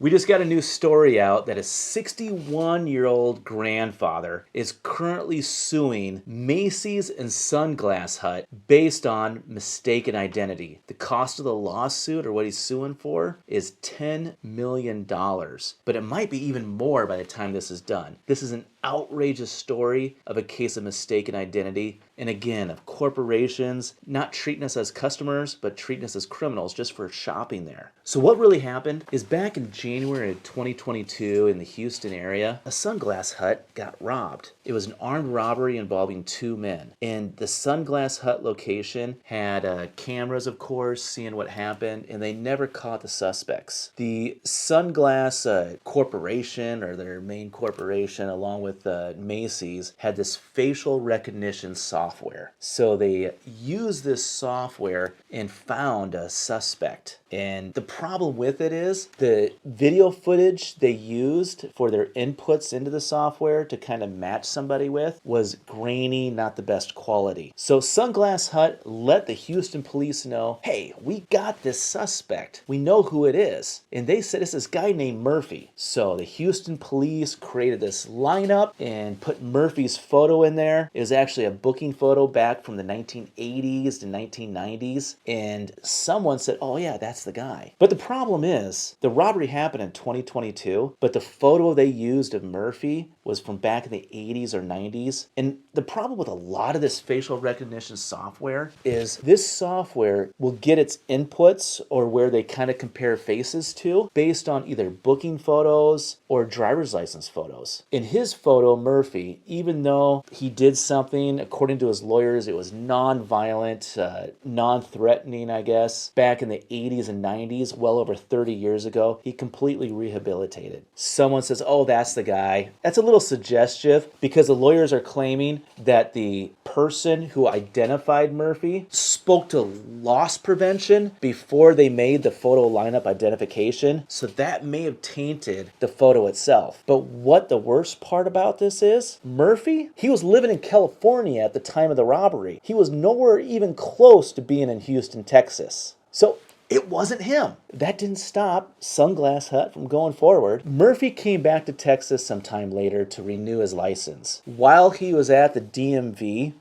We just got a new story out that a 61-year-old grandfather is currently suing Macy's and Sunglass Hut based on mistaken identity. The cost of the lawsuit, or what he's suing for, is $10 million. But it might be even more by the time this is done. This is an outrageous story of a case of mistaken identity, and again, of corporations not treating us as customers, but treating us as criminals just for shopping there. So what really happened is back in January of 2022 in the Houston area, a Sunglass Hut got robbed. It was an armed robbery involving two men, and the Sunglass Hut location had cameras, of course, seeing what happened, and they never caught the suspects. The Sunglass corporation, or their main corporation, along with Macy's, had this facial recognition software. So they used this software and found a suspect. And the problem with it is the video footage they used for their inputs into the software to kind of match somebody with was grainy, not the best quality. So Sunglass Hut let the Houston police know, hey, we got this suspect. We know who it is. And they said it's this guy named Murphy. So the Houston police created this lineup and put Murphy's photo in there. It was actually a booking photo back from the 1980s to 1990s. And someone said, oh yeah, that's the guy. But the problem is, the robbery happened in 2022, but the photo they used of Murphy was from back in the 80s or 90s. And the problem with a lot of this facial recognition software is this software will get its inputs, or where they kind of compare faces to, based on either booking photos or driver's license photos. In his photo, Murphy, even though he did something, according to his lawyers, it was non-violent, non-threatening, I guess, back in the 80s and 90s, well over 30 years ago, he completely rehabilitated. Someone says, oh, that's the guy. That's a little suggestive, because the lawyers are claiming that the person who identified Murphy spoke to loss prevention before they made the photo lineup identification, so that may have tainted the photo itself. But what the worst part about this is, Murphy, he was living in California at the time of the robbery. He was nowhere even close to being in Houston, Texas. So it wasn't him. That didn't stop Sunglass Hut from going forward. Murphy came back to Texas sometime later to renew his license. While he was at the DMV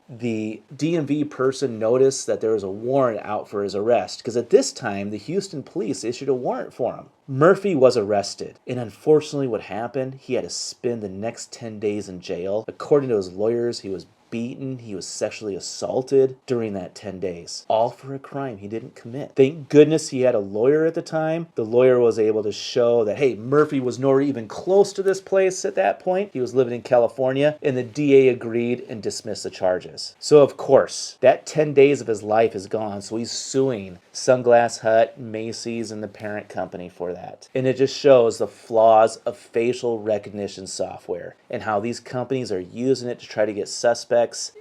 person noticed that there was a warrant out for his arrest, because at this time, the Houston police issued a warrant for him. Murphy was arrested, and unfortunately what happened, he had to spend the next 10 days in jail. According to his lawyers, he was beaten, he was sexually assaulted during that 10 days, all for a crime he didn't commit. Thank goodness he had a lawyer at the time. The lawyer was able to show that, hey, Murphy was nowhere even close to this place at that point. He was living in California, and the DA agreed and dismissed the charges. So of course, that 10 days of his life is gone, so he's suing Sunglass Hut, Macy's, and the parent company for that. And it just shows the flaws of facial recognition software and how these companies are using it to try to get suspects,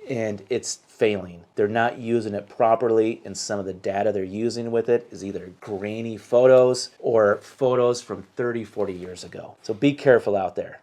and it's failing. They're not using it properly, and some of the data they're using with it is either grainy photos or photos from 30, 40 years ago. So be careful out there.